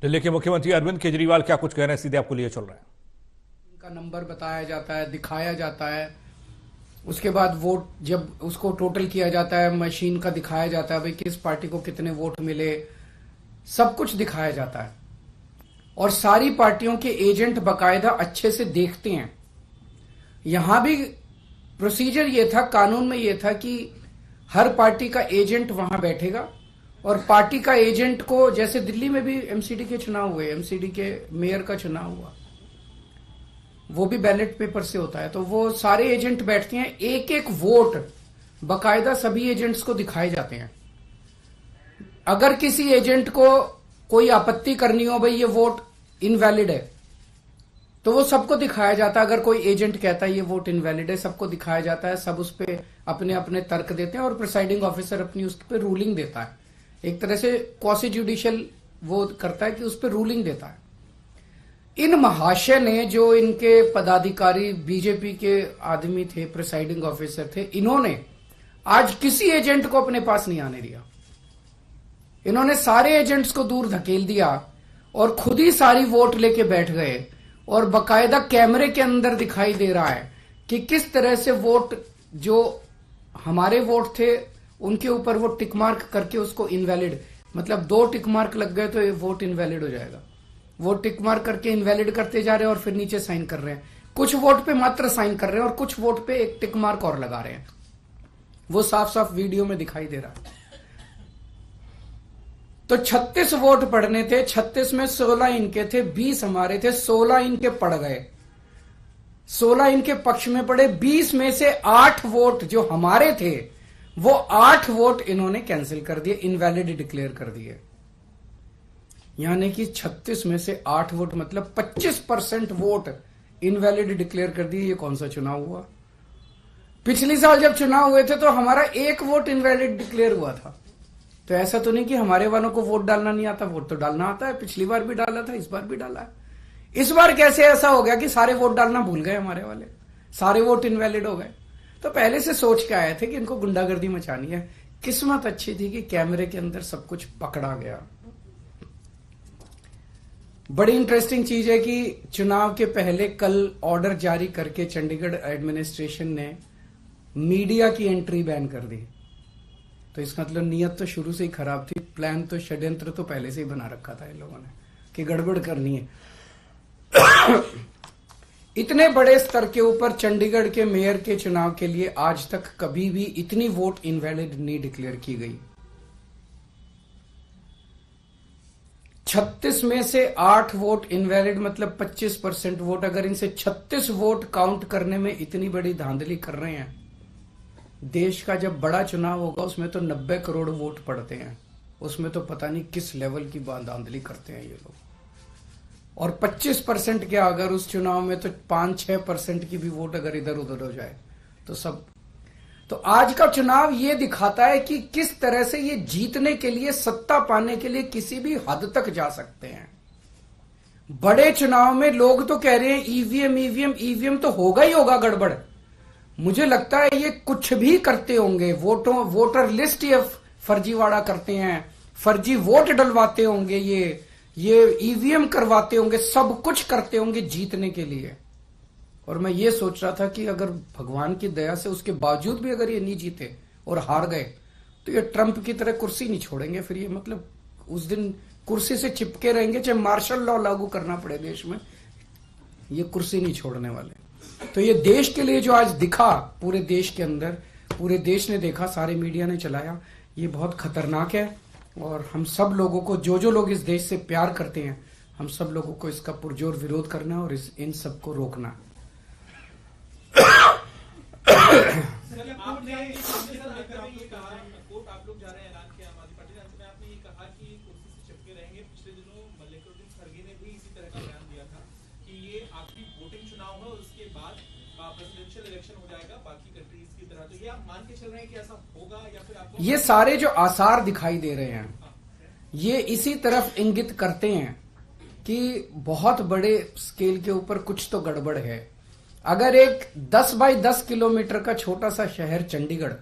दिल्ली के मुख्यमंत्री अरविंद केजरीवाल क्या कुछ कह रहे हैं, सीधे आपको लिए चल रहे हैं। का नंबर बताया जाता है, दिखाया जाता है। उसके बाद वोट जब उसको टोटल किया जाता है, मशीन का दिखाया जाता है, भाई किस पार्टी को कितने वोट मिले, सब कुछ दिखाया जाता है। और सारी पार्टियों के एजेंट बकायदा अच्छे से देखते हैं। यहां भी प्रोसीजर ये था, कानून में ये था कि हर पार्टी का एजेंट वहां बैठेगा और पार्टी का एजेंट को, जैसे दिल्ली में भी एमसीडी के चुनाव हुए, एमसीडी के मेयर का चुनाव हुआ, वो भी बैलेट पेपर से होता है, तो वो सारे एजेंट बैठते हैं, एक एक वोट बकायदा सभी एजेंट्स को दिखाए जाते हैं। अगर किसी एजेंट को कोई आपत्ति करनी हो, भाई ये वोट इनवैलिड है, तो वो सबको दिखाया जाता है। अगर कोई एजेंट कहता है ये वोट इनवैलिड है, सबको दिखाया जाता है, सब उस पर अपने अपने तर्क देते हैं और प्रिसाइडिंग ऑफिसर अपनी उस पर रूलिंग देता है। एक तरह से क्वासी जुडिशियल वो करता है कि उस पर रूलिंग देता है। इन महाशय ने, जो इनके पदाधिकारी बीजेपी के आदमी थे, प्रिसाइडिंग ऑफिसर थे, इन्होंने आज किसी एजेंट को अपने पास नहीं आने दिया। इन्होंने सारे एजेंट्स को दूर धकेल दिया और खुद ही सारी वोट लेके बैठ गए। और बकायदा कैमरे के अंदर दिखाई दे रहा है कि किस तरह से वोट, जो हमारे वोट थे उनके ऊपर वो टिक मार्क करके उसको इनवैलिड, मतलब 2 टिक मार्क लग गए तो ये वोट इनवैलिड हो जाएगा। वो टिक मार्क करके इनवैलिड करते जा रहे हैं और फिर नीचे साइन कर रहे हैं। कुछ वोट पे मात्र साइन कर रहे हैं और कुछ वोट पे एक टिक मार्क और लगा रहे हैं। वो साफ साफ वीडियो में दिखाई दे रहा है। तो 36 वोट पड़ने थे, 36 में 16 इनके थे, 20 हमारे थे, 16 इनके पड़ गए, 16 इनके पक्ष में पड़े। 20 में से 8 वोट जो हमारे थे, वो 8 वोट इन्होंने कैंसिल कर दिए, इनवैलिड डिक्लेयर कर दिए। यानी कि 36 में से 8 वोट, मतलब 25% वोट इनवैलिड डिक्लेयर कर दिए। ये कौन सा चुनाव हुआ? पिछली साल जब चुनाव हुए थे तो हमारा 1 वोट इनवैलिड डिक्लेयर हुआ था। तो ऐसा तो नहीं कि हमारे वालों को वोट डालना नहीं आता, वोट तो डालना आता है। पिछली बार भी डाला था, इस बार भी डाला है। इस बार कैसे ऐसा हो गया कि सारे वोट डालना भूल गए हमारे वाले, सारे वोट इनवैलिड हो गए? तो पहले से सोच के आए थे कि इनको गुंडागर्दी मचानी है। किस्मत अच्छी थी कि कैमरे के अंदर सब कुछ पकड़ा गया। बड़ी इंटरेस्टिंग चीज है कि चुनाव के पहले कल ऑर्डर जारी करके चंडीगढ़ एडमिनिस्ट्रेशन ने मीडिया की एंट्री बैन कर दी। तो इसका मतलब नीयत तो शुरू से ही खराब थी, प्लान तो, षड्यंत्र तो पहले से ही बना रखा था इन लोगों ने कि गड़बड़ करनी है। इतने बड़े स्तर के ऊपर चंडीगढ़ के मेयर के चुनाव के लिए आज तक कभी भी इतनी वोट इनवैलिड नहीं डिक्लेयर की गई। 36 में से 8 वोट इनवैलिड, मतलब 25% वोट। अगर इनसे 36 वोट काउंट करने में इतनी बड़ी धांधली कर रहे हैं, देश का जब बड़ा चुनाव होगा उसमें तो 90 करोड़ वोट पड़ते हैं, उसमें तो पता नहीं किस लेवल की धांधली करते हैं ये लोग। और 25% क्या, अगर उस चुनाव में तो 5-6% की भी वोट अगर इधर उधर हो जाए तो सब। तो आज का चुनाव ये दिखाता है कि किस तरह से ये जीतने के लिए, सत्ता पाने के लिए किसी भी हद तक जा सकते हैं। बड़े चुनाव में लोग तो कह रहे हैं ईवीएम ईवीएम ईवीएम, तो होगा ही होगा गड़बड़। मुझे लगता है ये कुछ भी करते होंगे, वोटर लिस्ट ये फर्जीवाड़ा करते हैं, फर्जी वोट डलवाते होंगे, ये ईवीएम करवाते होंगे, सब कुछ करते होंगे जीतने के लिए। और मैं ये सोच रहा था कि अगर भगवान की दया से उसके बावजूद भी अगर ये नहीं जीते और हार गए तो ये ट्रंप की तरह कुर्सी नहीं छोड़ेंगे। फिर ये मतलब उस दिन कुर्सी से चिपके रहेंगे, चाहे मार्शल लॉ लागू करना पड़े देश में, ये कुर्सी नहीं छोड़ने वाले। तो ये देश के लिए जो आज दिखा, पूरे देश के अंदर, पूरे देश ने देखा, सारे मीडिया ने चलाया, ये बहुत खतरनाक है। और हम सब लोगों को, जो लोग इस देश से प्यार करते हैं, हम सब लोगों को इसका पुरजोर विरोध करना और इन सबको रोकना। प्रेसिडेंशियल इलेक्शन हो जाएगा बाकी कंट्रीज की तरह, तो ये आप मान के चल रहे हैं कि ऐसा होगा या फिर आपको? ये सारे जो आसार दिखाई दे रहे हैं, ये इसी तरफ इंगित करते हैं कि बहुत बड़े स्केल के ऊपर कुछ तो गड़बड़ है। अगर एक 10 बाई 10 किलोमीटर का छोटा सा शहर चंडीगढ़,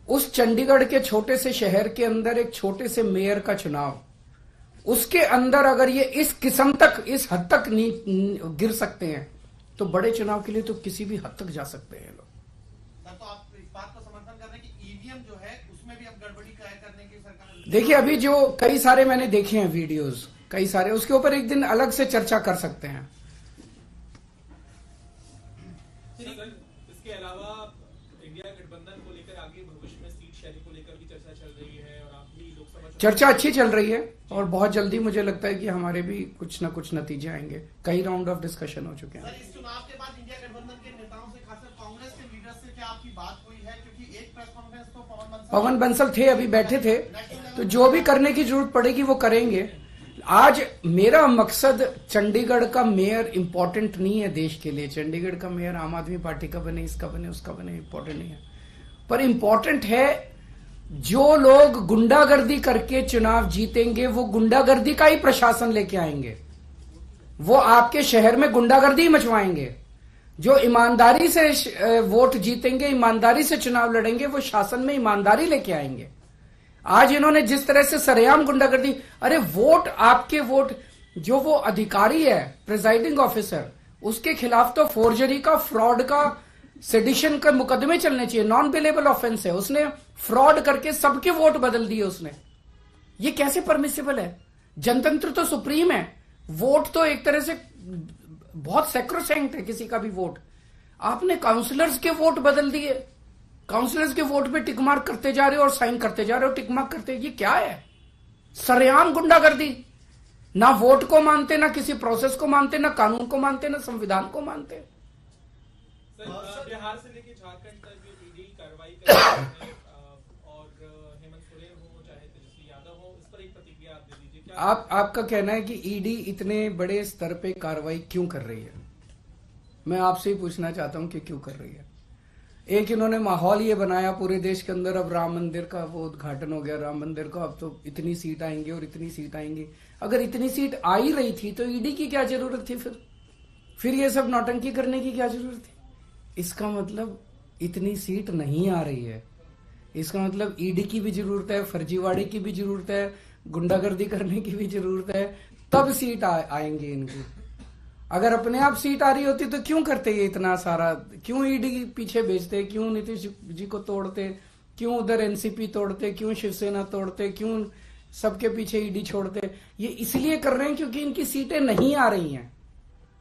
उस चंडीगढ़ के छोटे से शहर के अंदर एक छोटे से मेयर का चुनाव, उसके अंदर अगर ये इस किस्म तक, इस हद तक गिर सकते हैं, तो बड़े चुनाव के लिए तो किसी भी हद तक जा सकते हैं लोग। सर, तो आप इस बात को समर्थन कर रहे हैं कि ईवीएम जो है उसमें भी अब गड़बड़ी करने की सरकार? देखिए, अभी जो कई सारे मैंने देखे हैं वीडियोस, कई सारे, उसके ऊपर एक दिन अलग से चर्चा कर सकते हैं। इसके अलावा इंडिया गठबंधन को लेकर आगे भविष्य में सीट शेयरिंग को लेकर भी चर्चा चल रही है और आप भी लोकसभा चर्चा अच्छी चल रही है और बहुत जल्दी मुझे लगता है कि हमारे भी कुछ ना कुछ नतीजे आएंगे। कई राउंड ऑफ डिस्कशन हो चुके हैं। सर, इस चुनाव के बाद इंडिया गठबंधन के नेताओं से, खासकर कांग्रेस के लीडर से क्या आपकी बात हुई है? क्योंकि एक प्रेस कॉन्फ्रेंस तो पवन बंसल थे, अभी बैठे थे, तो जो भी करने की जरूरत पड़ेगी वो करेंगे। आज मेरा मकसद चंडीगढ़ का मेयर इंपॉर्टेंट नहीं है देश के लिए। चंडीगढ़ का मेयर आम आदमी पार्टी का बने, इसका बने, उसका बने, इंपॉर्टेंट नहीं है। पर इंपॉर्टेंट है जो लोग गुंडागर्दी करके चुनाव जीतेंगे वो गुंडागर्दी का ही प्रशासन लेके आएंगे, वो आपके शहर में गुंडागर्दी मचवाएंगे। जो ईमानदारी से वोट जीतेंगे, ईमानदारी से चुनाव लड़ेंगे, वो शासन में ईमानदारी लेके आएंगे। आज इन्होंने जिस तरह से सरेआम गुंडागर्दी, अरे वोट, आपके वोट, जो वो अधिकारी है प्रिजाइडिंग ऑफिसर, उसके खिलाफ तो फोर्जरी का, फ्रॉड का, सेडिशन का मुकदमे चलने चाहिए। नॉन बिलेबल ऑफेंस है, उसने फ्रॉड करके सबके वोट बदल दिए उसने। ये कैसे परमिसिबल है? जनतंत्र तो सुप्रीम है, वोट तो एक तरह से बहुत सैक्रोसैंक्ट है किसी का भी वोट। आपने काउंसलर्स के वोट बदल दिए, काउंसलर्स के वोट पे टिक मार्क करते जा रहे हो और साइन करते जा रहे हो, टिक मार्क करते। ये क्या है? सरेआम गुंडागर्दी। ना वोट को मानते, ना किसी प्रोसेस को मानते, ना कानून को मानते, ना संविधान को मानते। बिहार से लेकर झारखंड तक ईडी कार्रवाई कर रही है और हेमंत सोरेन हो चाहे तेजस्वी यादव हो, इस पर एक प्रतिक्रिया आप दे दीजिए। क्या आपका कहना है कि ईडी इतने बड़े स्तर पे कार्रवाई क्यों कर रही है? मैं आपसे ही पूछना चाहता हूं कि क्यों कर रही है। एक इन्होंने माहौल ये बनाया पूरे देश के अंदर, अब राम मंदिर का वो उद्घाटन हो गया, राम मंदिर का, अब तो इतनी सीट आएंगी और इतनी सीट आएंगी। अगर इतनी सीट आ ही रही थी तो ईडी की क्या जरूरत थी? फिर ये सब नौटंकी करने की क्या जरूरत थी? इसका मतलब इतनी सीट नहीं आ रही है, इसका मतलब ईडी की भी जरूरत है, फर्जीवाड़े की भी जरूरत है, गुंडागर्दी करने की भी जरूरत है, तब सीट आएंगे इनकी। अगर अपने आप सीट आ रही होती तो क्यों करते ये इतना सारा? क्यों ईडी के पीछे भेजते? क्यों नीतीश जी को तोड़ते? क्यों उधर एनसीपी तोड़ते? क्यों शिवसेना तोड़ते? क्यों सबके पीछे ईडी छोड़ते? ये इसलिए कर रहे हैं क्योंकि इनकी सीटें नहीं आ रही हैं।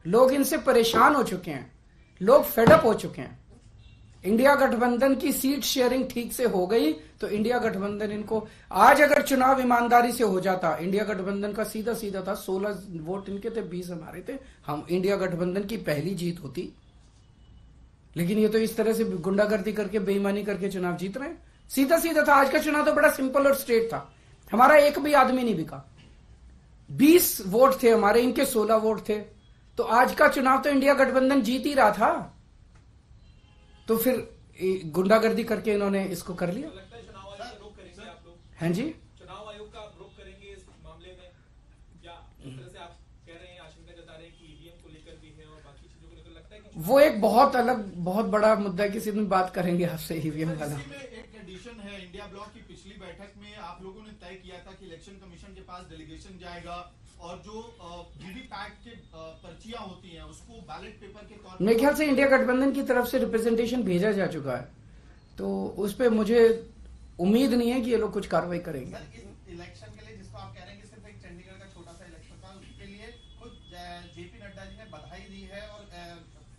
लोग इनसे परेशान हो चुके हैं, लोग फेडअप हो चुके हैं। इंडिया गठबंधन की सीट शेयरिंग ठीक से हो गई तो इंडिया गठबंधन इनको, आज अगर चुनाव ईमानदारी से हो जाता, इंडिया गठबंधन का सीधा सीधा था, 16 वोट इनके थे, 20 हमारे थे, हम इंडिया गठबंधन की पहली जीत होती। लेकिन ये तो इस तरह से गुंडागर्दी करके, बेईमानी करके चुनाव जीत रहे हैं। सीधा सीधा था। आज का चुनाव तो बड़ा सिंपल और स्ट्रेट था। हमारा एक भी आदमी नहीं बिका, 20 वोट थे हमारे, इनके 16 वोट थे। तो आज का चुनाव तो इंडिया गठबंधन जीत ही रहा था। तो फिर गुंडागर्दी करके इन्होंने इसको कर लिया। लगता है चुनाव आयोग का रुख करेंगे आप लोग? हैं जी, चुनाव आयोग का रुख करेंगे इस मामले में, या इस तरह से आप कह रहे हैं, आशंका जता रहे हैं कि ईवीएम को लेकर भी है और बाकी चीजों को लेकर, लगता है कि वो एक बहुत अलग, बहुत बड़ा मुद्दा है, किसी दिन बात करेंगे आपसे ईवीएम वाला। इसी में एक कंडीशन है, इंडिया ब्लॉक की पिछली बैठक में आप लोगों ने तय किया था कि इलेक्शन कमीशन के पास डेलीगेशन जाएगा और जो वीवीपैट के पर्चियां होती हैं उसको बैलेट पेपर के तौर पर, मेरे ख्याल से इंडिया गठबंधन की तरफ से रिप्रेजेंटेशन भेजा जा चुका है, तो उस पर मुझे उम्मीद नहीं है कि ये लोग कुछ कार्रवाई करेंगे। सर, इस इलेक्शन के लिए जिसको आप कह रहे हैं कि सिर्फ एक चंडीगढ़ का छोटा सा इलेक्शन था, उसके लिए खुद जेपी नड्डा जी ने बधाई दी है और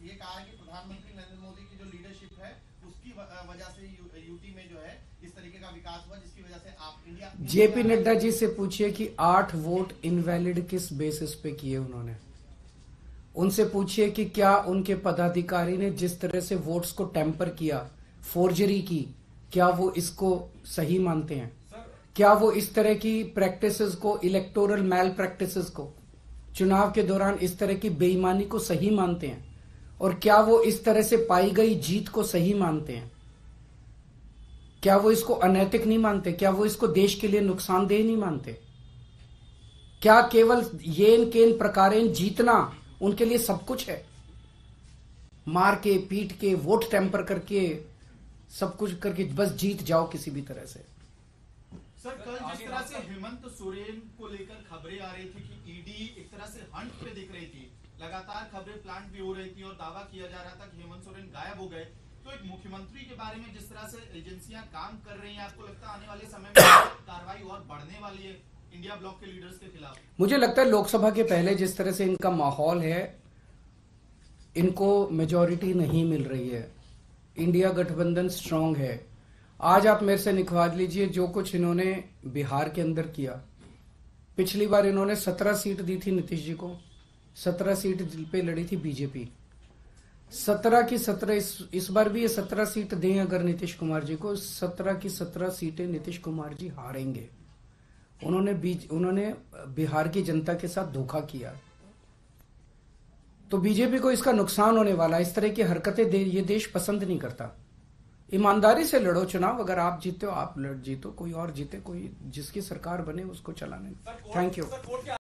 ये कहा है कि प्रधानमंत्री नरेंद्र मोदी की जो लीडरशिप है उसकी वजह से यूटी में जो है इस तरीके का विकास हुआ, जिसकी वजह से आप इंडिया। जेपी नड्डा जी से पूछिए कि 8 वोट इनवैलिड किस बेसिस पे किए उन्होंने। उनसे पूछिए कि क्या उनके पदाधिकारी ने जिस तरह से वोट्स को टेम्पर किया, फोर्जरी की, क्या वो इसको सही मानते हैं? क्या वो इस तरह की प्रैक्टिसेस को, इलेक्टोरल मैल प्रैक्टिसेस को, चुनाव के दौरान इस तरह की बेईमानी को सही मानते हैं? और क्या वो इस तरह से पाई गई जीत को सही मानते हैं? क्या वो इसको अनैतिक नहीं मानते? क्या वो इसको देश के लिए नुकसानदेह नहीं मानते? क्या केवल येन केन प्रकारेण जीतना उनके लिए सब कुछ है? मार के, पीट के, वोट टेम्पर करके, सब कुछ करके बस जीत जाओ किसी भी तरह से। सर कल जिस तरह से हेमंत सोरेन को लेकर खबरें आ रही थी कि ईडी एक तरह से हंट पे दिख रही थी, लगातार खबरें प्लांट भी हो रही थी और दावा किया जा रहा था कि हेमंत सोरेन गायब हो गए, तो एक मुख्यमंत्री के बारे में जिस तरह से एजेंसियां काम कर रही हैं, आपको लगता है आने वाले समय में कार्रवाई और बढ़ने वाली है इंडिया ब्लॉक के लीडर्स के खिलाफ? मुझे लगता है लोकसभा के पहले जिस तरह से इनका माहौल है, इनको मेजॉरिटी नहीं मिल रही है। इंडिया गठबंधन स्ट्रांग है। आज आप मेरे से निकलवा लीजिए जो कुछ इन्होंने बिहार के अंदर किया। पिछली बार इन्होंने 17 सीट दी थी नीतीश जी को, 17 सीट पे लड़ी थी बीजेपी, 17 की 17 इस बार भी ये 17 सीट दें अगर नीतीश कुमार जी को, 17 की 17 सीटें नीतीश कुमार जी हारेंगे। उन्होंने बिहार की जनता के साथ धोखा किया, तो बीजेपी को इसका नुकसान होने वाला। इस तरह की हरकतें ये देश पसंद नहीं करता। ईमानदारी से लड़ो चुनाव, अगर आप जीते हो आप जीतो, कोई और जीते, कोई जिसकी सरकार बने उसको चलाने। Thank you.